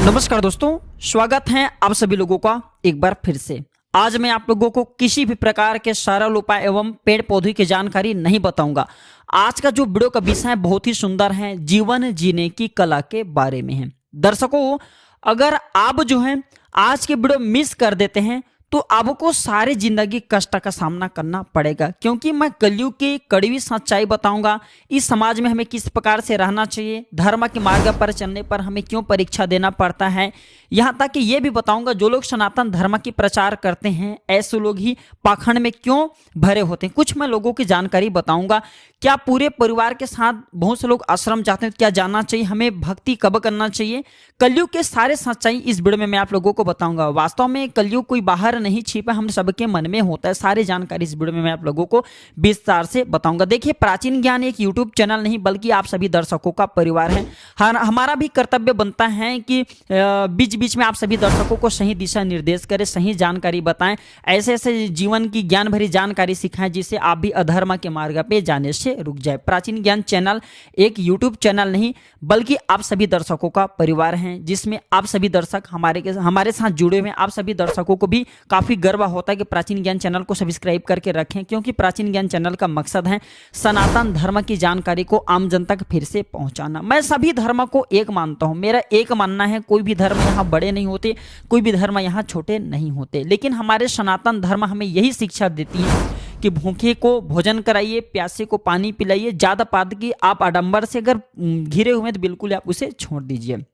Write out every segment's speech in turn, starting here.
नमस्कार दोस्तों, स्वागत है आप सभी लोगों का एक बार फिर से। आज मैं आप लोगों को किसी भी प्रकार के सरल उपाय एवं पेड़ पौधे की जानकारी नहीं बताऊंगा। आज का जो वीडियो का विषय है बहुत ही सुंदर है, जीवन जीने की कला के बारे में है। दर्शकों, अगर आप जो है आज के वीडियो मिस कर देते हैं तो आपको सारी जिंदगी कष्ट का सामना करना पड़ेगा, क्योंकि मैं कलयुग की कड़वी सच्चाई बताऊंगा। इस समाज में हमें किस प्रकार से रहना चाहिए, धर्म के मार्ग पर चलने पर हमें क्यों परीक्षा देना पड़ता है, यहाँ तक कि ये भी बताऊंगा जो लोग सनातन धर्म की प्रचार करते हैं ऐसे लोग ही पाखंड में क्यों भरे होते हैं। कुछ मैं लोगों की जानकारी बताऊंगा। क्या पूरे परिवार के साथ बहुत से लोग आश्रम जाते हैं, क्या जानना चाहिए, हमें भक्ति कब करना चाहिए, कलयुग के सारे सच्चाई इस वीडियो में मैं आप लोगों को बताऊंगा। वास्तव में कलयुग कोई बाहर नहीं छिपा, हम सबके मन में होता है। सारी जानकारी इस वीडियो में मैं आप लोगों को विस्तार से बताऊंगा। देखिए, प्राचीन ज्ञान एक यूट्यूब चैनल नहीं बल्कि आप सभी दर्शकों का परिवार है। हमारा भी कर्तव्य बनता है कि बीच बीच में आप सभी दर्शकों को सही दिशा निर्देश करें, सही जानकारी बताएं, ऐसे ऐसे जीवन की ज्ञान भरी जानकारी सिखाएं जिससे आप भी अधर्म के मार्ग पे जाने से रुक जाए। प्राचीन ज्ञान चैनल एक यूट्यूब चैनल नहीं बल्कि आप सभी दर्शकों का परिवार है, जिसमें आप सभी दर्शक हमारे साथ जुड़े हुए हैं। आप सभी दर्शकों को भी काफी गर्व होता है कि प्राचीन ज्ञान चैनल को सब्सक्राइब करके रखें, क्योंकि प्राचीन ज्ञान चैनल का मकसद है सनातन धर्म की जानकारी को आम जन तक फिर से पहुंचाना। मैं सभी धर्म को एक मानता हूं, मेरा एक मानना है, कोई भी धर्म यहाँ बड़े नहीं होते, कोई भी धर्म यहाँ छोटे नहीं होते, लेकिन हमारे सनातन धर्म हमें यही शिक्षा देती है कि भूखे को भोजन कराइए, प्यासे को पानी पिलाइए। ज्यादा पाद की आप आडंबर से अगर घिरे हुए हैं तो बिल्कुल आप उसे छोड़ दीजिए।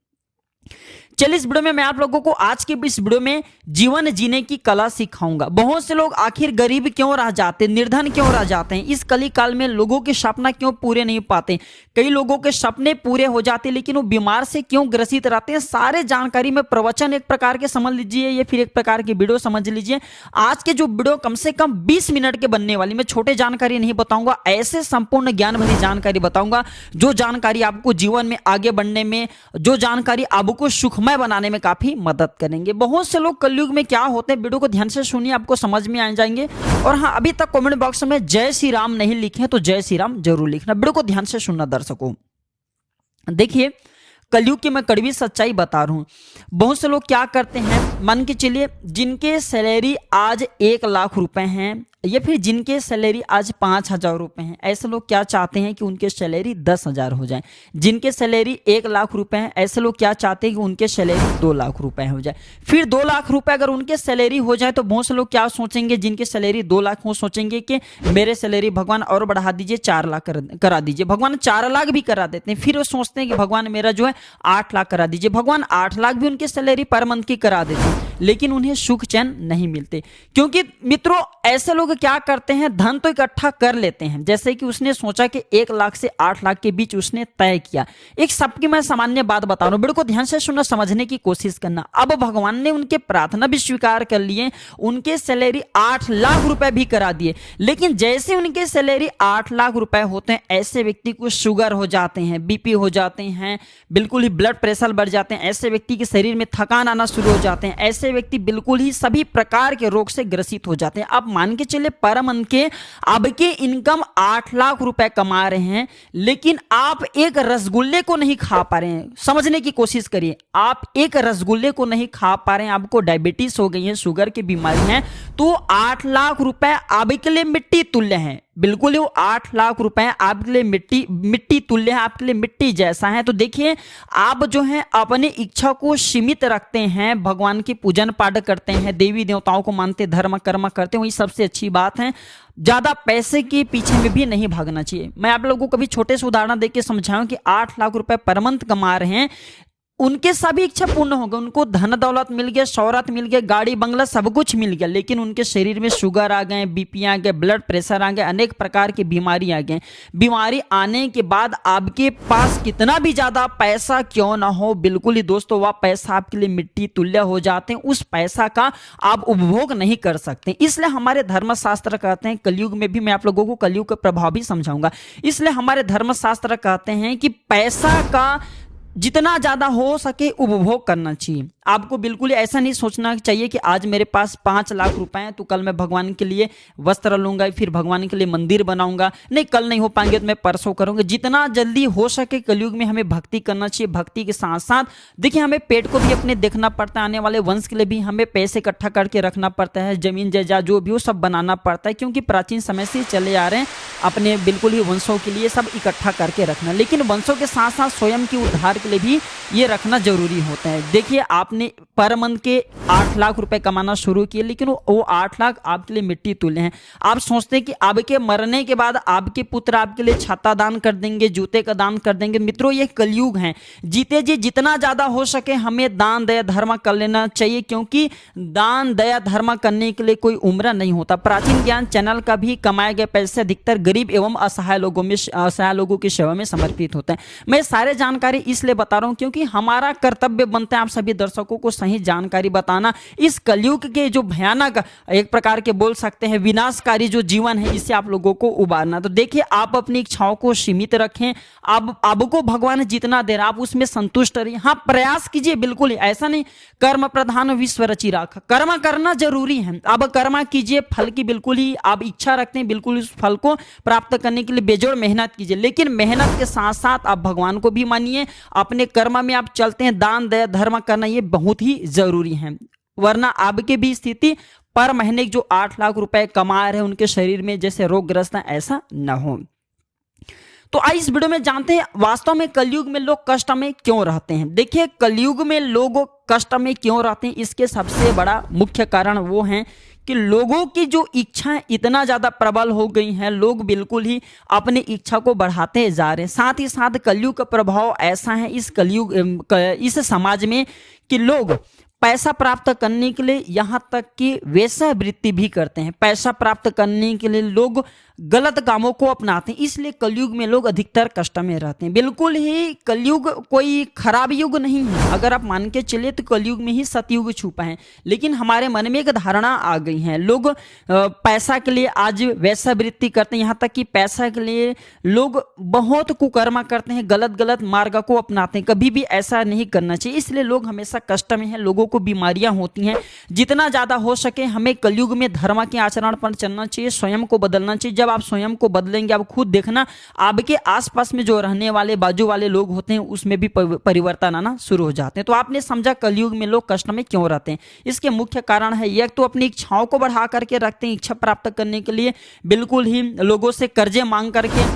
चलिए, इस वीडियो में मैं आप लोगों को आज के इस वीडियो में जीवन जीने की कला सिखाऊंगा। बहुत से लोग आखिर गरीब क्यों रह जाते, निर्धन क्यों रह जाते हैं, इस कली काल में लोगों के सपना क्यों पूरे नहीं पाते, कई लोगों के सपने पूरे हो जाते लेकिन वो बीमार से क्यों ग्रसित रहते हैं, सारे जानकारी में प्रवचन एक प्रकार के समझ लीजिए या फिर एक प्रकार की वीडियो समझ लीजिए। आज के जो वीडियो कम से कम 20 मिनट के बनने वाली, मैं छोटे जानकारी नहीं बताऊंगा, ऐसे संपूर्ण ज्ञान भरी जानकारी बताऊंगा जो जानकारी आपको जीवन में आगे बढ़ने में, जो जानकारी आपको सुखमय बनाने में काफी मदद करेंगे। बहुत से लोग कलयुग में क्या होते हैं, वीडियो को ध्यान से सुनिए, आपको समझ में आ जाएंगे। और हाँ, अभी तक कमेंट बॉक्स में जय श्री राम नहीं लिखे तो जय श्री राम जरूर लिखना। वीडियो को ध्यान से सुनना दर्शकों। देखिए, कलयुग की मैं कड़वी सच्चाई बता रहा हूं। बहुत से लोग क्या करते हैं, मान के चलिए जिनके सैलरी आज 1 लाख रुपए हैं या फिर जिनके सैलरी आज 5,000 रुपए हैं, ऐसे लोग क्या चाहते हैं कि उनके सैलरी 10,000 हो जाए। जिनके सैलरी 1 लाख रुपए हैं, ऐसे लोग क्या चाहते हैं कि उनके सैलरी 2 लाख रुपए हो जाए। फिर 2 लाख रुपए अगर उनके सैलरी हो जाए तो बहुत से लोग क्या सोचेंगे, जिनके सैलरी 2 लाख हो सोचेंगे कि मेरे सैलरी भगवान और बढ़ा दीजिए, 4 लाख करा दीजिए। भगवान 4 लाख भी करा देते हैं। फिर वो सोचते हैं कि भगवान मेरा जो है 8 लाख करा दीजिए। भगवान 8 लाख भी उनके सैलरी पर मंथ की करा देते हैं, लेकिन उन्हें सुख चैन नहीं मिलते। क्योंकि मित्रों, ऐसे लोग क्या करते हैं, धन तो इकट्ठा कर लेते हैं। जैसे कि उसने सोचा कि 1 लाख से 8 लाख के बीच उसने तय किया। एक सबकी मैं सामान्य बात बता रहा हूं, वीडियो को ध्यान से सुनना, समझने की कोशिश करना। अब भगवान ने उनके प्रार्थना भी स्वीकार कर लिए, उनके सैलरी 8 लाख रुपए भी करा दिए। लेकिन जैसे उनके सैलरी 8 लाख रुपए होते हैं, ऐसे व्यक्ति को शुगर हो जाते हैं, बीपी हो जाते हैं, बिल्कुल ही ब्लड प्रेशर बढ़ जाते हैं, ऐसे व्यक्ति के शरीर में थकान आना शुरू हो जाते हैं, ऐसे व्यक्ति बिल्कुल ही सभी प्रकार के रोग से ग्रसित हो जाते हैं। आप मान के चले पर मंथ के आपके इनकम 8 लाख रुपए कमा रहे हैं, लेकिन आप एक रसगुल्ले को नहीं खा पा रहे हैं। समझने की कोशिश करिए, आप एक रसगुल्ले को नहीं खा पा रहे हैं, आपको डायबिटीज हो गई है, शुगर की बीमारी है, तो 8 लाख रुपए आपके लिए मिट्टी तुल्य है। बिल्कुल ही वो 8 लाख रुपए आपके लिए मिट्टी तुल्य है, आपके लिए मिट्टी जैसा है। तो देखिए, आप जो है अपनी इच्छा को सीमित रखते हैं, भगवान की पूजन पाठ करते हैं, देवी देवताओं को मानते, धर्म कर्म करते हैं, वही सबसे अच्छी बात है। ज्यादा पैसे के पीछे में भी नहीं भागना चाहिए। मैं आप लोगों को कभी छोटे से उदाहरण देके समझाऊं कि 8 लाख रुपए पर मंथ कमा रहे हैं, उनके सभी इच्छा पूर्ण हो गए, उनको धन दौलत मिल गया, शौहरत मिल गया, गाड़ी बंगला सब कुछ मिल गया, लेकिन उनके शरीर में शुगर आ गए, बीपी आ गए, ब्लड प्रेशर आ गए, अनेक प्रकार की बीमारी आ गए। बीमारी आने के बाद आपके पास कितना भी ज्यादा पैसा क्यों ना हो, बिल्कुल ही दोस्तों वह पैसा आपके लिए मिट्टी तुल्य हो जाते हैं। उस पैसा का आप उपभोग नहीं कर सकते। इसलिए हमारे धर्मशास्त्र कहते हैं, कलयुग में भी मैं आप लोगों को कलयुग का प्रभाव भी समझाऊंगा, इसलिए हमारे धर्मशास्त्र कहते हैं कि पैसा का जितना ज्यादा हो सके उपभोग करना चाहिए। आपको बिल्कुल ऐसा नहीं सोचना चाहिए कि आज मेरे पास 5 लाख रुपए हैं तो कल मैं भगवान के लिए वस्त्र लूंगा, फिर भगवान के लिए मंदिर बनाऊंगा, नहीं कल नहीं हो पाएंगे तो मैं परसों करूंगा। जितना जल्दी हो सके कलयुग में हमें भक्ति करना चाहिए। भक्ति के साथ साथ देखिए हमें पेट को भी अपने देखना पड़ता है, आने वाले वंश के लिए भी हमें पैसे इकट्ठा करके रखना पड़ता है, जमीन जायदाद जो भी हो सब बनाना पड़ता है, क्योंकि प्राचीन समय से चले आ रहे हैं अपने बिल्कुल ही वंशों के लिए सब इकट्ठा करके रखना। लेकिन वंशों के साथ साथ स्वयं के उद्धार के लिए भी ये रखना जरूरी होता है। देखिए आपने पर मंथ के 8 लाख रुपए कमाना शुरू किए, लेकिन वो 8 लाख आपके लिए मिट्टी तुल्य हैं। आप सोचते हैं कि आपके मरने के बाद आपके पुत्र आपके लिए छाता दान कर देंगे, जूते का दान कर देंगे। मित्रों ये कलयुग है, जीते जी जितना ज्यादा हो सके हमें दान दया धर्म कर लेना चाहिए, क्योंकि दान दया धर्म करने के लिए कोई उम्र नहीं होता। प्राचीन ज्ञान चैनल का भी कमाए गए पैसे अधिकतर गरीब एवं असहाय लोगों की सेवा में समर्पित होते हैं। मैं सारे जानकारी इसलिए बता रहा हूं क्योंकि हमारा कर्तव्य बनता है आप सभी दर्शकों को सही जानकारी बताना। इस कलयुग के जो भयानक एक प्रकार के बोल सकते हैं विनाशकारी जो जीवन है इससे आप लोगों को उबारना। तो देखिए आप अपनी इच्छाओं को सीमित रखें, आपको भगवान जितना दे रहा आप उसमें संतुष्ट रहिए। हाँ प्रयास कीजिए, बिल्कुल ऐसा नहीं कर्म प्रधान विश्व रचि राखा, कर्म करना जरूरी है। अब कर्म कीजिए, फल की बिल्कुल ही आप इच्छा रखते हैं, बिल्कुल उस फल को प्राप्त करने के लिए बेजोड़ मेहनत कीजिए। लेकिन मेहनत के साथ साथ आप भगवान को भी मानिए, अपने कर्म में आप चलते हैं, दान दया धर्म करना ये बहुत ही जरूरी है, वरना आपकी भी स्थिति पर महीने जो 8 लाख रुपए कमा रहे हैं उनके शरीर में जैसे रोगग्रस्त है ऐसा न हो। तो आइए इस वीडियो में जानते हैं वास्तव में कलयुग में लोग कष्ट में क्यों रहते हैं। देखिए कलयुग में लोग कष्ट में क्यों रहते हैं, इसके सबसे बड़ा मुख्य कारण वो है कि लोगों की जो इच्छाएं इतना ज्यादा प्रबल हो गई हैं, लोग बिल्कुल ही अपनी इच्छा को बढ़ाते जा रहे हैं। साथ ही साथ कलयुग का प्रभाव ऐसा है इस समाज में कि लोग पैसा प्राप्त करने के लिए यहाँ तक कि वेश्यावृत्ति भी करते हैं। पैसा प्राप्त करने के लिए लोग गलत कामों को अपनाते हैं, इसलिए कलयुग में लोग अधिकतर कष्ट में रहते हैं। बिल्कुल ही कलयुग कोई खराब युग नहीं है, अगर आप मान के चलिए तो कलयुग में ही सतयुग छुपा है। लेकिन हमारे मन में एक धारणा आ गई है, लोग पैसा के लिए आज वेश्यावृत्ति करते हैं, यहाँ तक कि पैसा के लिए लोग बहुत कुकर्म करते हैं, गलत गलत मार्ग को अपनाते हैं। कभी भी ऐसा नहीं करना चाहिए, इसलिए लोग हमेशा कष्ट में हैं, लोगों को बीमारियां होती हैं। जितना ज्यादा हो सके हमें कलयुग में धर्म के आचरण पर चलना चाहिए, स्वयं को बदलना चाहिए। जब आप स्वयं को बदलेंगे आप खुद देखना आपके आसपास में जो रहने वाले बाजू वाले लोग होते हैं उसमें भी परिवर्तन आना शुरू हो जाते हैं। तो आपने समझा कलयुग में लोग कष्ट में क्यों रहते हैं। इसके मुख्य कारण है एक तो अपनी इच्छाओं को बढ़ा करके रखते हैं, इच्छा प्राप्त करने के लिए बिल्कुल ही लोगों से कर्जे मांग करके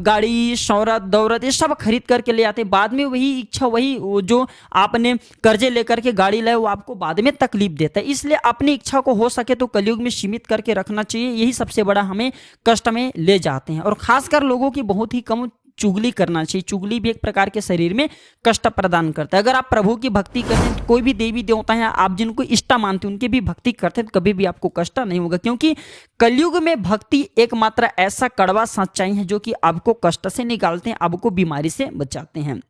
गाड़ी शौहरत दौलत ये सब खरीद करके ले आते हैं। बाद में वही इच्छा वही जो आपने कर्जे लेकर के गाड़ी लाए वो आपको बाद में तकलीफ देता है। इसलिए अपनी इच्छा को हो सके तो कलयुग में सीमित करके रखना चाहिए, यही सबसे बड़ा हमें कष्ट में ले जाते हैं। और खासकर लोगों की बहुत ही कम चुगली करना चाहिए, चुगली भी एक प्रकार के शरीर में कष्ट प्रदान करता है। अगर आप प्रभु की भक्ति करते हैं तो कोई भी देवी देवता है आप जिनको इष्ट मानते हैं उनकी भी भक्ति करते हैं तो कभी भी आपको कष्ट नहीं होगा, क्योंकि कलयुग में भक्ति एकमात्र ऐसा कड़वा सच्चाई है जो कि आपको कष्ट से निकालते हैं, आपको बीमारी से बचाते हैं।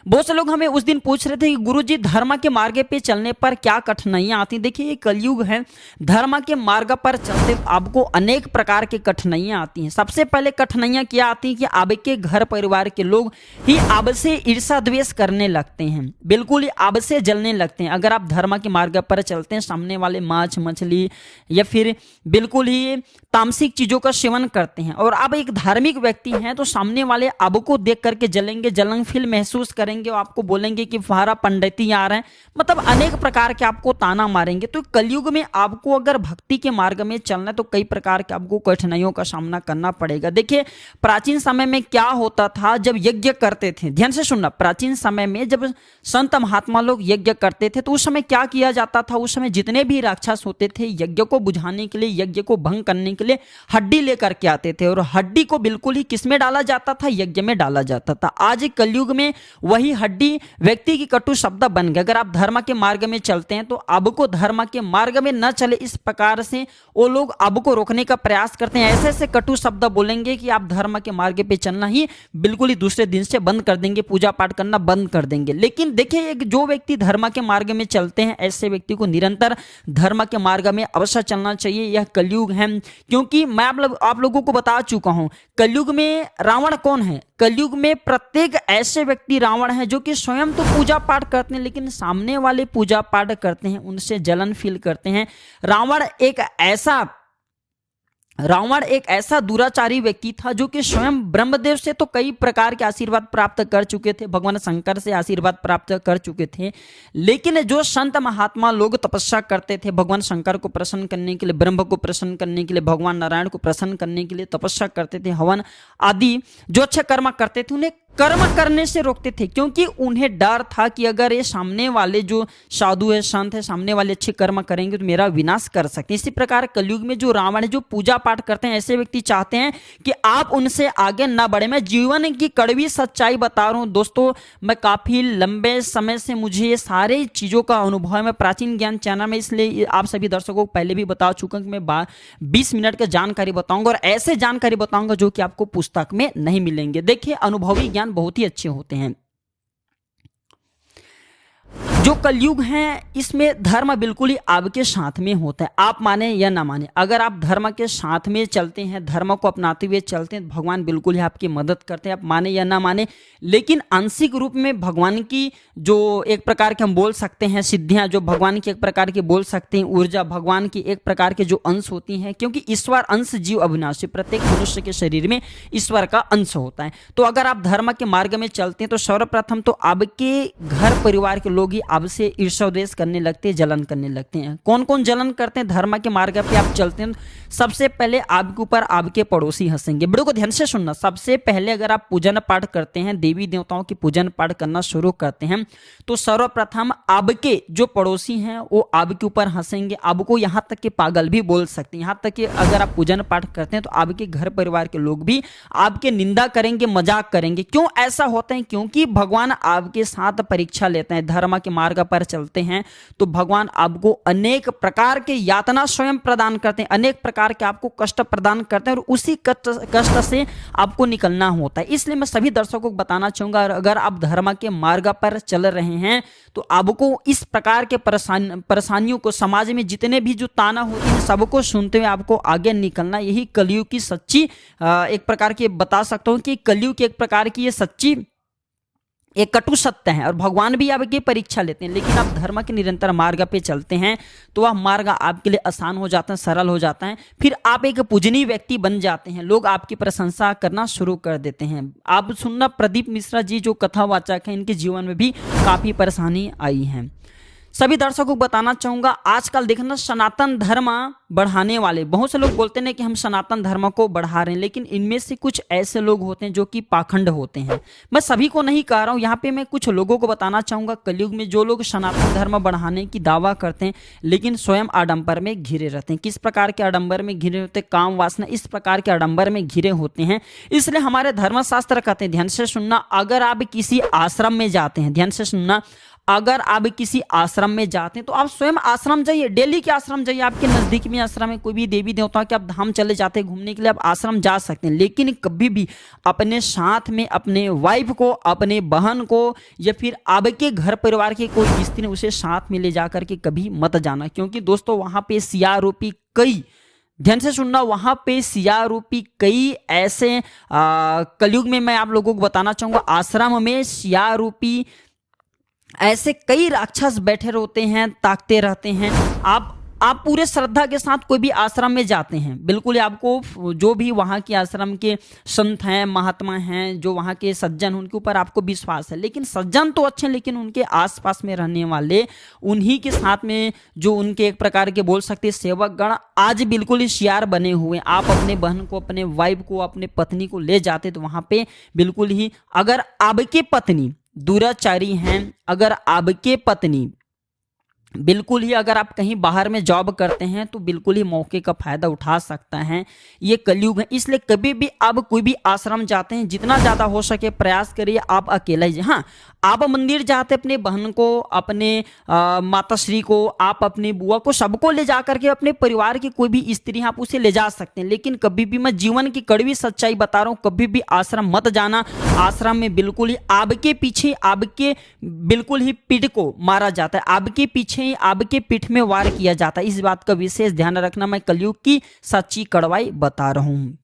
बहुत से लोग हमें उस दिन पूछ रहे थे कि गुरुजी धर्म के मार्ग पे चलने पर क्या कठिनाइयां आती। देखिए ये कलयुग है, धर्म के मार्ग पर चलते आपको अनेक प्रकार की कठिनाइयां आती हैं। सबसे पहले कठिनाइयां क्या आती हैं कि आपके घर परिवार के लोग ही आपसे ईर्षा द्वेष करने लगते हैं, बिल्कुल ही आपसे जलने लगते हैं। अगर आप धर्म के मार्ग पर चलते हैं, सामने वाले मांस मछली या फिर बिल्कुल ही तामसिक चीजों का सेवन करते हैं और आप एक धार्मिक व्यक्ति हैं तो सामने वाले आपको देख करके जलेंगे, जलन फील महसूस करेंगे और आपको बोलेंगे कि फहारा पंडिती आ रहे हैं, मतलब अनेक प्रकार के आपको ताना मारेंगे। तो कलयुग में आपको अगर भक्ति के मार्ग में चलना है तो कई प्रकार के आपको कठिनाइयों का सामना करना पड़ेगा। देखिए प्राचीन समय में क्या होता था, जब यज्ञ करते थे, ध्यान से सुनना, प्राचीन समय में जब संत महात्मा लोग यज्ञ करते थे तो उस समय क्या किया जाता था, उस समय जितने भी राक्षस होते थे यज्ञ को बुझाने के लिए, यज्ञ को भंग करने के लिए हड्डी लेकर के आते थे और हड्डी को बिल्कुल ही किसमें डाला जाता था, यज्ञ में डाला जाता था। आज कलयुग में वही हड्डी व्यक्ति की कटु शब्द बन गए। अगर आप धर्म के मार्ग में चलते हैं तो आपको धर्म के मार्ग में न चले इस प्रकार से वो लोग आपको रोकने का प्रयास करते हैं, ऐसे ऐसे कटु शब्द बोलेंगे कि आप धर्म के मार्ग पे चलना ही बिल्कुल ही दूसरे दिन से बंद कर देंगे, पूजा पाठ करना बंद कर देंगे। लेकिन देखिए जो व्यक्ति धर्म के मार्ग में चलते हैं ऐसे व्यक्ति को निरंतर धर्म के मार्ग में अवश्य चलना चाहिए। यह कलयुग है, क्योंकि मैं आप लोगों को बता चुका हूं कलयुग में रावण कौन है। कलयुग में प्रत्येक ऐसे व्यक्ति रावण है जो कि स्वयं तो पूजा पाठ करते हैं लेकिन सामने वाले पूजा पाठ करते हैं उनसे जलन फील करते हैं। रावण एक ऐसा दुराचारी व्यक्ति था जो कि स्वयं ब्रह्मदेव से तो कई प्रकार के आशीर्वाद प्राप्त कर चुके थे, भगवान शंकर से आशीर्वाद प्राप्त कर चुके थे। लेकिन जो संत महात्मा लोग तपस्या करते थे भगवान शंकर को प्रसन्न करने के लिए, ब्रह्म को प्रसन्न करने के लिए, भगवान नारायण को प्रसन्न करने के लिए तपस्या करते थे, हवन आदि जो अच्छे कर्म करते थे उन्हें कर्म करने से रोकते थे, क्योंकि उन्हें डर था कि अगर ये सामने वाले जो साधु है, संत है, सामने वाले अच्छे कर्म करेंगे तो मेरा विनाश कर सकते हैं। इसी प्रकार कलयुग में जो रावण है, जो पूजा पाठ करते हैं, ऐसे व्यक्ति चाहते हैं कि आप उनसे आगे ना बढ़े। मैं जीवन की कड़वी सच्चाई बता रहा हूं दोस्तों, मैं काफी लंबे समय से मुझे ये सारे चीजों का अनुभव है। मैं प्राचीन ज्ञान चैनल में इसलिए आप सभी दर्शकों को पहले भी बता चुका हूं कि मैं 20 मिनट की जानकारी बताऊंगा और ऐसे जानकारी बताऊंगा जो कि आपको पुस्तक में नहीं मिलेंगे। देखिए, अनुभवी ज्ञान बहुत ही अच्छे होते हैं। जो कलयुग है इसमें धर्म बिल्कुल ही आपके साथ में होता है, आप माने या ना माने। अगर आप धर्म के साथ में चलते हैं, धर्म को अपनाते हुए चलते हैं, भगवान बिल्कुल ही आपकी मदद करते हैं, आप माने या ना माने। लेकिन आंशिक रूप में भगवान की जो एक प्रकार के हम बोल सकते हैं सिद्धियां, जो भगवान की एक प्रकार की बोल सकते हैं ऊर्जा, भगवान की एक प्रकार के जो अंश होती हैं, क्योंकि ईश्वर अंश जीव अविनाशी, प्रत्येक मनुष्य के शरीर में ईश्वर का अंश होता है। तो अगर आप धर्म के मार्ग में चलते हैं तो सर्वप्रथम तो आपके घर परिवार के लोग ही आपसे ईर्ष्या द्वेष करने लगते हैं, जलन करने लगते हैं। कौन कौन जलन करते हैं? धर्म के मार्ग पे आप चलते हैं, सबसे पहले आपके ऊपर आपके पड़ोसी हंसेंगे। वीडियो को ध्यान से सुनना। सबसे पहले अगर आप पूजन पाठ करते हैं, देवी देवताओं की पूजन पाठ करना शुरू करते हैं, तो सर्वप्रथम आपके जो पड़ोसी हैं वो आपके ऊपर हंसेंगे, आपको यहाँ तक कि पागल भी बोल सकते हैं। यहाँ तक कि अगर आप पूजन पाठ करते हैं तो आपके घर परिवार के लोग भी आपके निंदा करेंगे, मजाक करेंगे। क्यों ऐसा होता है? क्योंकि भगवान आपके साथ परीक्षा लेते हैं। धर्म के मार्ग पर चलते हैं तो भगवान आपको अनेक प्रकार के यातना स्वयं प्रदान करते हैं, अनेक प्रकार के आपको कष्ट प्रदान करते हैं और उसी कष्ट से आपको निकलना होता है। इसलिए मैं सभी दर्शकों को बताना चाहूंगा, अगर आप धर्म के मार्ग पर चल रहे हैं तो आपको इस प्रकार के परेशानियों को, समाज में जितने भी जो ताना होते हैं सबको सुनते हुए आपको आगे निकलना, यही कलयुग की सच्ची एक प्रकार की बता सकता हूं कि कलयुग की एक प्रकार की ये सच्ची एक कटु सत्य है। और भगवान भी आपकी परीक्षा लेते हैं, लेकिन आप धर्म के निरंतर मार्ग पे चलते हैं तो वह मार्ग आपके लिए आसान हो जाता है, सरल हो जाता है। फिर आप एक पूजनीय व्यक्ति बन जाते हैं, लोग आपकी प्रशंसा करना शुरू कर देते हैं। आप सुनना, प्रदीप मिश्रा जी जो कथावाचक हैं, इनके जीवन में भी काफी परेशानी आई है। सभी दर्शकों को बताना चाहूंगा, आजकल देखना सनातन धर्म बढ़ाने वाले बहुत से लोग बोलते हैं कि हम सनातन धर्म को बढ़ा रहे हैं, लेकिन इनमें से कुछ ऐसे लोग होते हैं जो कि पाखंड होते हैं। मैं सभी को नहीं कह रहा हूं, यहाँ पे मैं कुछ लोगों को बताना चाहूंगा। कलयुग में जो लोग सनातन धर्म बढ़ाने की दावा करते हैं लेकिन स्वयं आडंबर में घिरे रहते हैं। किस प्रकार के आडंबर में घिरे होते हैं? काम वासना, इस प्रकार के आडंबर में घिरे होते हैं। इसलिए हमारे धर्मशास्त्र कहते हैं, ध्यान से सुनना, अगर आप किसी आश्रम में जाते हैं, ध्यान से सुनना, अगर आप किसी आश्रम में जाते हैं तो आप स्वयं आश्रम जाइए, डेली के आश्रम जाइए। आपके नजदीक में आश्रम है, कोई भी देवी देवता के आप धाम चले जाते हैं घूमने के लिए, आप आश्रम जा सकते हैं। लेकिन कभी भी अपने साथ में अपने वाइफ को, अपने बहन को या फिर आपके घर परिवार के कोई स्त्री, उसे साथ में ले जाकर के कभी मत जाना, क्योंकि दोस्तों वहां पे सिया रूपी कई, ध्यान से सुनना, वहां पे सिया रूपी कई ऐसे कलयुग में मैं आप लोगों को बताना चाहूंगा, आश्रम में सिया रूपी ऐसे कई राक्षस बैठे रहते हैं, ताकते रहते हैं। आप पूरे श्रद्धा के साथ कोई भी आश्रम में जाते हैं, बिल्कुल आपको जो भी वहाँ के आश्रम के संत हैं, महात्मा हैं, जो वहाँ के सज्जन, उनके ऊपर आपको विश्वास है। लेकिन सज्जन तो अच्छे, लेकिन उनके आसपास में रहने वाले, उन्हीं के साथ में जो उनके एक प्रकार के बोल सकते सेवक गण आज बिल्कुल ही शियार बने हुए। आप अपने बहन को, अपने वाइफ को, अपने पत्नी को ले जाते तो वहाँ पे बिल्कुल ही, अगर आपकी पत्नी दुराचारी हैं, अगर आपके पत्नी बिल्कुल ही, अगर आप कहीं बाहर में जॉब करते हैं तो बिल्कुल ही मौके का फायदा उठा सकता है। ये कलयुग है, इसलिए कभी भी आप कोई भी आश्रम जाते हैं, जितना ज़्यादा हो सके प्रयास करिए आप अकेला ही। हाँ, आप मंदिर जाते अपने बहन को, अपने माताश्री को, आप अपनी बुआ को, सबको ले जा करके, अपने परिवार की कोई भी स्त्री आप उसे ले जा सकते हैं। लेकिन कभी भी, मैं जीवन की कड़वी सच्चाई बता रहा हूँ, कभी भी आश्रम मत जाना। आश्रम में बिल्कुल ही आपके पीछे, आपके बिल्कुल ही पीठ को मारा जाता है, आपके पीछे पीछे ही आपके पीठ में वार किया जाता है। इस बात का विशेष ध्यान रखना, मैं कलयुग की सच्ची कड़वाई बता रहा हूँ।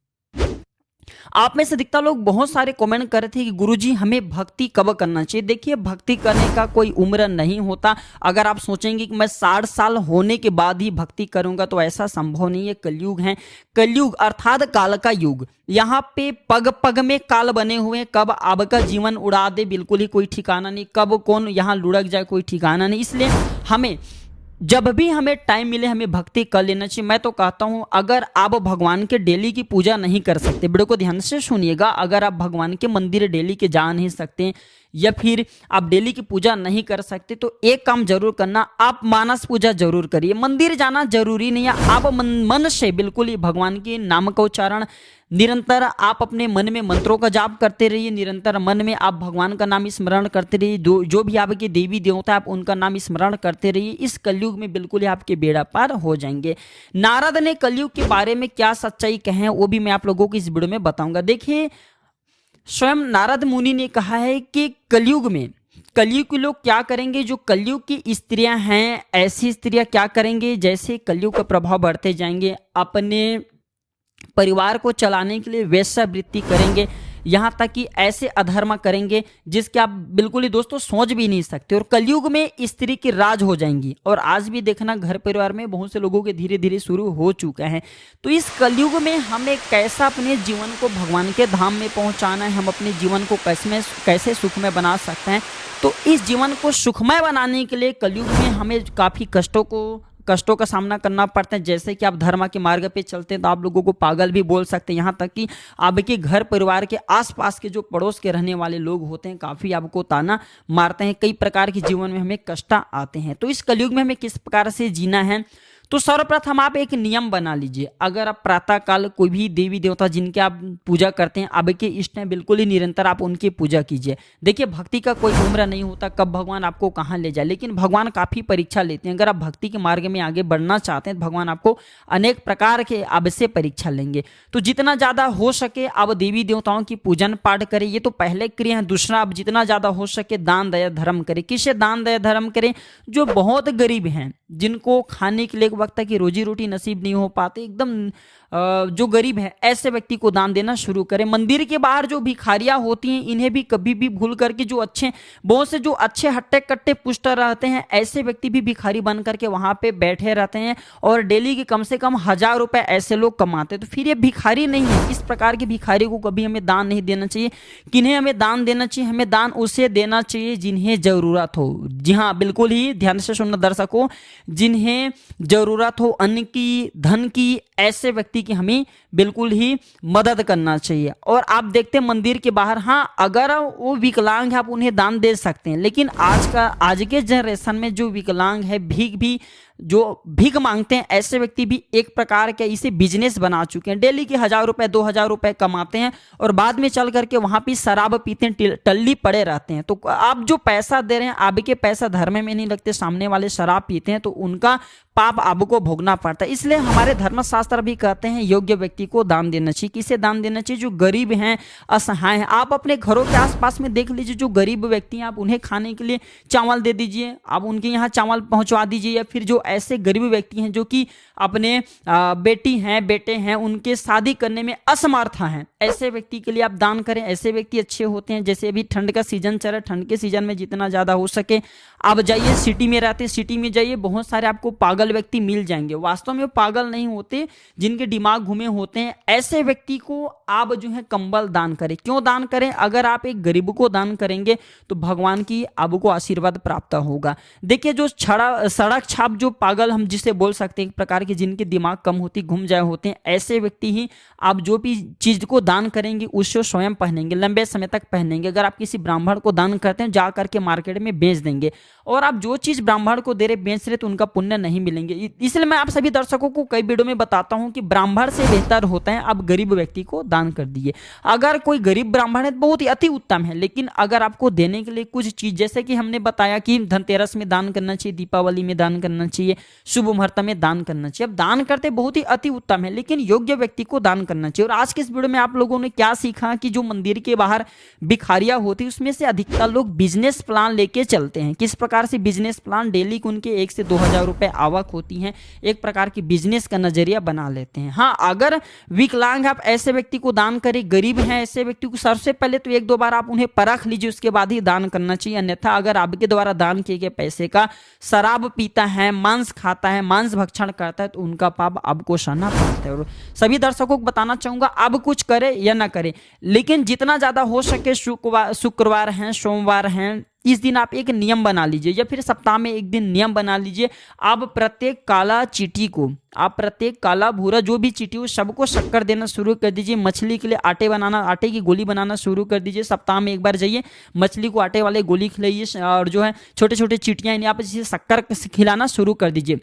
आप में से अधिकतर लोग बहुत सारे कमेंट कर रहे थे कि गुरुजी हमें भक्ति कब करना चाहिए। देखिए, भक्ति करने का कोई उम्र नहीं होता। अगर आप सोचेंगे कि मैं 60 साल होने के बाद ही भक्ति करूंगा तो ऐसा संभव नहीं है। कलयुग है, कलयुग अर्थात काल का युग। यहाँ पे पग पग में काल बने हुए हैं, कब आपका जीवन उड़ा दे बिल्कुल ही कोई ठिकाना नहीं, कब कौन यहाँ लुढ़क जाए कोई ठिकाना नहीं। इसलिए हमें जब भी हमें टाइम मिले हमें भक्ति कर लेना चाहिए। मैं तो कहता हूं, अगर आप भगवान के डेली की पूजा नहीं कर सकते, वीडियो को ध्यान से सुनिएगा, अगर आप भगवान के मंदिर डेली के जा नहीं सकते या फिर आप डेली की पूजा नहीं कर सकते तो एक काम जरूर करना, आप मानस पूजा जरूर करिए। मंदिर जाना जरूरी नहीं है, आप मन से बिल्कुल ही भगवान के नाम का उच्चारण निरंतर आप अपने मन में मंत्रों का जाप करते रहिए। निरंतर मन में आप भगवान का नाम स्मरण करते रहिए। जो भी आपके देवी देवता आप उनका नाम स्मरण करते रहिए। इस कलयुग में बिल्कुल ही आपके बेड़ा पार हो जाएंगे। नारद ने कलयुग के बारे में क्या सच्चाई कहे वो भी मैं आप लोगों को इस वीडियो में बताऊंगा। देखिए, स्वयं नारद मुनि ने कहा है कि कलयुग के लोग क्या करेंगे, जो कलयुग की स्त्रियां हैं ऐसी स्त्रियां क्या करेंगे, जैसे कलयुग का प्रभाव बढ़ते जाएंगे, अपने परिवार को चलाने के लिए वेश्यावृत्ति करेंगे, यहाँ तक कि ऐसे अधर्म करेंगे जिसके आप बिल्कुल ही दोस्तों सोच भी नहीं सकते। और कलयुग में स्त्री की राज हो जाएंगी। और आज भी देखना घर परिवार में बहुत से लोगों के धीरे धीरे शुरू हो चुका है। तो इस कलयुग में हमें कैसा अपने जीवन को भगवान के धाम में पहुंचाना है, हम अपने जीवन को कैसे सुखमय बना सकते हैं। तो इस जीवन को सुखमय बनाने के लिए कलयुग में हमें काफ़ी कष्टों का सामना करना पड़ता है। जैसे कि आप धर्म के मार्ग पे चलते हैं तो आप लोगों को पागल भी बोल सकते हैं। यहाँ तक कि आपके घर परिवार के आसपास के जो पड़ोस के रहने वाले लोग होते हैं काफ़ी आपको ताना मारते हैं। कई प्रकार के जीवन में हमें कष्ट आते हैं। तो इस कलयुग में हमें किस प्रकार से जीना है, तो सर्वप्रथम आप एक नियम बना लीजिए। अगर आप प्रातः काल कोई भी देवी देवता जिनके आप पूजा करते हैं, आपके इष्ट हैं, बिल्कुल ही निरंतर आप उनकी पूजा कीजिए। देखिए, भक्ति का कोई उम्र नहीं होता कब भगवान आपको कहाँ ले जाए, लेकिन भगवान काफ़ी परीक्षा लेते हैं। अगर आप भक्ति के मार्ग में आगे बढ़ना चाहते हैं तो भगवान आपको अनेक प्रकार के आपसे परीक्षा लेंगे। तो जितना ज़्यादा हो सके आप देवी देवताओं की पूजन पाठ करें, ये तो पहले क्रिया है। दूसरा, आप जितना ज़्यादा हो सके दान दया धर्म करें। किसे दान दया धर्म करें? जो बहुत गरीब हैं, जिनको खाने के लिए वक्त की रोजी रोटी नसीब नहीं हो पाते, एकदम जो गरीब है ऐसे व्यक्ति को दान देना शुरू करें। मंदिर के बाहर जो भिखारियां होती हैं इन्हें भी कभी भी भूल करके बहुत से जो अच्छे हट्टे कट्टे पुष्ट रहते हैं ऐसे व्यक्ति भी भिखारी बन करके वहां पे बैठे रहते हैं और डेली के कम से कम 1000 रुपए ऐसे लोग कमाते हैं। तो फिर ये भिखारी नहीं है। इस प्रकार के भिखारी को कभी हमें दान नहीं देना चाहिए। किन्हें हमें दान देना चाहिए? हमें दान उसे देना चाहिए जिन्हें जरूरत हो। जी हाँ, बिल्कुल ही ध्यान से सुनना दर्शकों, जिन्हें जरूरत हो अन्न की, धन की, ऐसे व्यक्ति की हमें बिल्कुल ही मदद करना चाहिए। और आप देखते हैं मंदिर के बाहर, हाँ अगर वो विकलांग है आप उन्हें दान दे सकते हैं, लेकिन आज के जनरेशन में जो विकलांग है, भीख मांगते हैं, ऐसे व्यक्ति भी एक प्रकार का इसे बिजनेस बना चुके हैं। डेली के 1000 रुपए 2000 रुपए कमाते हैं और बाद में चल करके वहां पे शराब पीते हैं, टल्ली पड़े रहते हैं। तो आप जो पैसा दे रहे हैं, आपके पैसा धर्म में नहीं लगते, सामने वाले शराब पीते हैं तो उनका पाप आपको भोगना पड़ता है। इसलिए हमारे धर्मशास्त्र भी कहते हैं योग्य व्यक्ति को दान देना चाहिए। किसे दान देना चाहिए? जो गरीब हैं, असहाय हैं। आप अपने घरों के आसपास में देख लीजिए, जो गरीब व्यक्ति हैं आप उन्हें खाने के लिए चावल दे दीजिए, आप उनके यहाँ चावल पहुंचवा दीजिए। या फिर जो ऐसे गरीब व्यक्ति हैं जो कि अपने बेटी हैं, बेटे हैं, उनके शादी करने में असमर्थ हैं, ऐसे व्यक्ति के लिए आप दान करें। ऐसे व्यक्ति अच्छे होते हैं। जैसे अभी ठंड का सीजन चल रहा है, ठंड के सीजन में जितना ज़्यादा हो सके आप जाइए, सिटी में रहते सिटी में जाइए, बहुत सारे आपको पागल व्यक्ति मिल जाएंगे। वास्तव में वो पागल नहीं होते, जिनके दिमाग घूमे होते हैं, ऐसे व्यक्ति को आप जो है कंबल दान करें। क्यों दान करें? अगर आप एक गरीब को दान करेंगे तो भगवान की आपको आशीर्वाद प्राप्त होगा। देखिए, जो सड़क छाप जो पागल हम जिसे बोल सकते हैं, एक प्रकार के जिनके दिमाग कम होती, घूम जाए होते हैं, ऐसे व्यक्ति ही आप जो भी चीज को दान करेंगे उसको स्वयं पहनेंगे, लंबे समय तक पहनेंगे। अगर आप किसी ब्राह्मण को दान करते हैं, जा करके मार्केट में बेच देंगे, और आप जो चीज ब्राह्मण को दे रहे बेच रहे तो उनका पुण्य नहीं मिलेंगे। इसलिए मैं आप सभी दर्शकों को कई वीडियो में बताता हूं कि ब्राह्मण से बेहतर होता है आप गरीब व्यक्ति को दान कर दिए। अगर कोई गरीब ब्राह्मण है तो बहुत ही अति उत्तम है, लेकिन अगर आपको देने के लिए कुछ चीज, जैसे कि हमने बताया कि धनतेरस में दान करना चाहिए, दीपावली में दान करना चाहिए, चाहिए, शुभ मुहूर्त में दान करना चाहिए। अब दान करते बहुत ही अति उत्तम है, लेकिन योग्य व्यक्ति को दान करना चाहिए। और आज के इस वीडियो में आप लोगों ने क्या सीखा कि जो मंदिर के बाहर भिखारियां होती उसमें से अधिकतर लोग बिजनेस प्लान लेके चलते हैं। किस प्रकार से बिजनेस प्लान, डेली के उनके 1 से 2 हज़ार रुपए आवक होती है, एक प्रकार की बिजनेस का नजरिया बना लेते हैं। हाँ, अगर विकलांग आप ऐसे व्यक्ति को दान करें, गरीब हैं ऐसे व्यक्ति को सबसे पहले तो 1-2 बार आप उन्हें परख लीजिए, उसके बाद ही दान करना चाहिए। अन्यथा अगर आपके द्वारा दान किए गए पैसे का शराब पीता है, मांस खाता है, मांस भक्षण करता है, तो उनका पाप आपको सहना पड़ता है। और सभी दर्शकों को बताना चाहूंगा, अब कुछ करे या ना करे, लेकिन जितना ज्यादा हो सके शुक्रवार हैं, सोमवार हैं, इस दिन आप एक नियम बना लीजिए, या फिर सप्ताह में एक दिन नियम बना लीजिए। आप प्रत्येक काला चींटी को, आप प्रत्येक काला भूरा जो भी चींटी हो सबको शक्कर देना शुरू कर दीजिए। मछली के लिए आटे की गोली बनाना शुरू कर दीजिए। सप्ताह में एक बार जाइए, मछली को आटे वाले गोली खिलाइए, और जो है छोटे छोटे चींटियां इन्हें आप इसे शक्कर खिलाना शुरू कर दीजिए।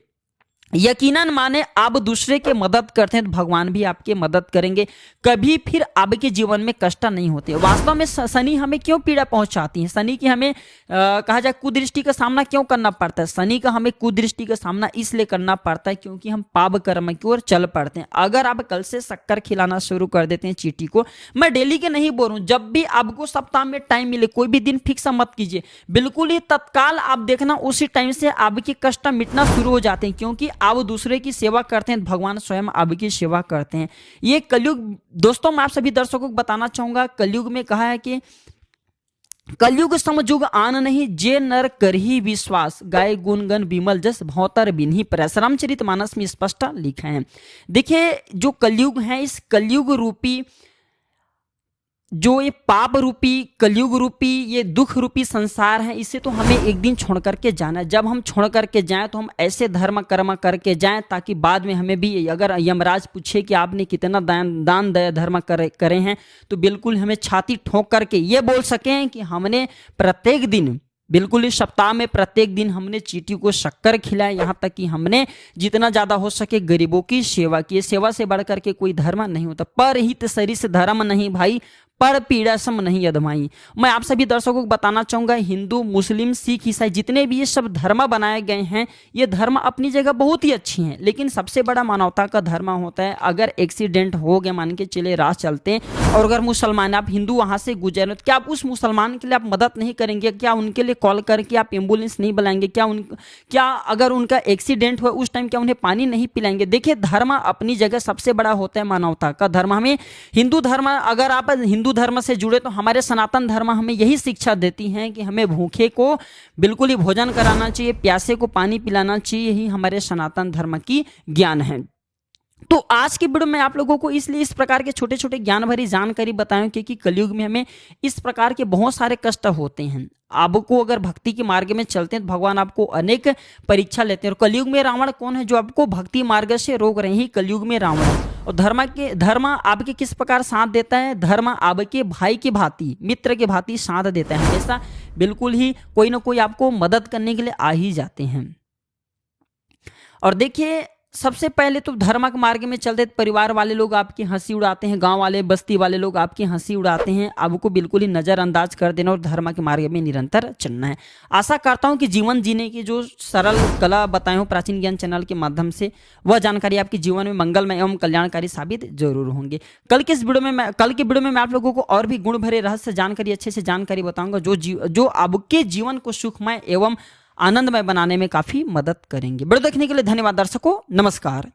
यकीनन माने आप दूसरे के मदद करते हैं तो भगवान भी आपकी मदद करेंगे, कभी फिर आपके जीवन में कष्ट नहीं होते। वास्तव में शनि हमें क्यों पीड़ा पहुंचाती है, शनि की हमें कहा जाए कुदृष्टि का सामना क्यों करना पड़ता है? शनि का हमें कुदृष्टि का सामना इसलिए करना पड़ता है क्योंकि हम पाप कर्म की ओर चल पड़ते हैं। अगर आप कल से शक्कर खिलाना शुरू कर देते हैं चींटी को, मैं डेली के नहीं बोल रहा हूं, जब भी आपको सप्ताह में टाइम मिले, कोई भी दिन फिक्स मत कीजिए, बिल्कुल ही तत्काल आप देखना उसी टाइम से आपके कष्ट मिटना शुरू हो जाते हैं, क्योंकि आप दूसरे की सेवा करते हैं, भगवान स्वयं आपकी सेवा करते हैं। ये कलयुग, दोस्तों मैं आप सभी दर्शकों को बताना चाहूंगा, कलयुग में कहा है कि कलयुग समयुग आन नहीं, जे नर करही विश्वास, गाय गुणगन विमल जस भौतर बिन्ही प्रयास। रामचरितमानस में स्पष्ट लिखा है। देखिए जो कलयुग है, इस कलयुग रूपी जो ये पाप रूपी, कलयुग रूपी, ये दुख रूपी संसार है, इसे तो हमें एक दिन छोड़ करके जाना है। जब हम छोड़ करके जाएं तो हम ऐसे धर्म कर्म करके जाएं ताकि बाद में हमें भी अगर यमराज पूछे कि आपने कितना दान दया धर्म करे हैं, तो बिल्कुल हमें छाती ठोक करके ये बोल सकें कि हमने प्रत्येक दिन, बिल्कुल इस सप्ताह में प्रत्येक दिन हमने चींटी को शक्कर खिलाया, यहाँ तक कि हमने जितना ज़्यादा हो सके गरीबों की सेवा की। सेवा से बढ़कर के कोई धर्म नहीं होता। परहित सरिस धर्म नहीं भाई, पर पीड़ा सम नहीं अधमाई। मैं आप सभी दर्शकों को बताना चाहूंगा, हिंदू, मुस्लिम, सिख, ईसाई जितने भी ये सब धर्म बनाए गए हैं, ये धर्म अपनी जगह बहुत ही अच्छी हैं, लेकिन सबसे बड़ा मानवता का धर्म होता है। अगर एक्सीडेंट हो गया, मान के चले राह चलते हैं, और अगर मुसलमान, आप हिंदू वहां से गुजरे, तो क्या आप उस मुसलमान के लिए आप मदद नहीं करेंगे? क्या उनके लिए कॉल करके आप एम्बुलेंस नहीं बुलाएंगे? क्या अगर उनका एक्सीडेंट हुआ उस टाइम क्या उन्हें पानी नहीं पिलाएंगे? देखिए धर्म अपनी जगह सबसे बड़ा होता है, मानवता का धर्म। हमें हिंदू धर्म, अगर आप हिंदू धर्म से जुड़े तो हमारे सनातन धर्म हमें यही शिक्षा देती हैं कि हमें भूखे को बिल्कुल ही भोजन कराना चाहिए, प्यासे को पानी पिलाना चाहिए, यही हमारे सनातन धर्म की ज्ञान है। तो आज की वीडियो में आप लोगों को इसलिए इस प्रकार के छोटे छोटे ज्ञान भरी जानकारी बताएं क्योंकि कलयुग में हमें इस प्रकार के बहुत सारे कष्ट होते हैं। आपको अगर भक्ति के मार्ग में चलते हैं तो भगवान आपको अनेक परीक्षा लेते हैं। और कलयुग में रावण कौन है? जो आपको भक्ति मार्ग से रोक रहे हैं, कलयुग में रावण है। और धर्म आपके किस प्रकार साथ देता है? धर्म आपके भाई की भांति, मित्र की भांति साथ देता है। हमेशा बिल्कुल ही कोई ना कोई आपको मदद करने के लिए आ ही जाते हैं। और देखिए सबसे पहले तो धर्म के मार्ग में चलते परिवार वाले लोग आपकी हंसी उड़ाते हैं, गांव वाले, बस्ती वाले लोग आपकी हंसी उड़ाते हैं, आपको बिल्कुल ही नज़रअंदाज कर देना और धर्म के मार्ग में निरंतर चलना है। आशा करता हूं कि जीवन जीने की जो सरल कला बताए हो प्राचीन ज्ञान चैनल के माध्यम से, वह जानकारी आपके जीवन में मंगलमय एवं कल्याणकारी साबित जरूर होंगे। कल की वीडियो में मैं आप लोगों को और भी गुण भरे रहस्य जानकारी, अच्छे से जानकारी बताऊंगा जो आपके जीवन को सुखमय एवं आनंदमय बनाने में काफी मदद करेंगे। वीडियो देखने के लिए धन्यवाद दर्शकों, नमस्कार।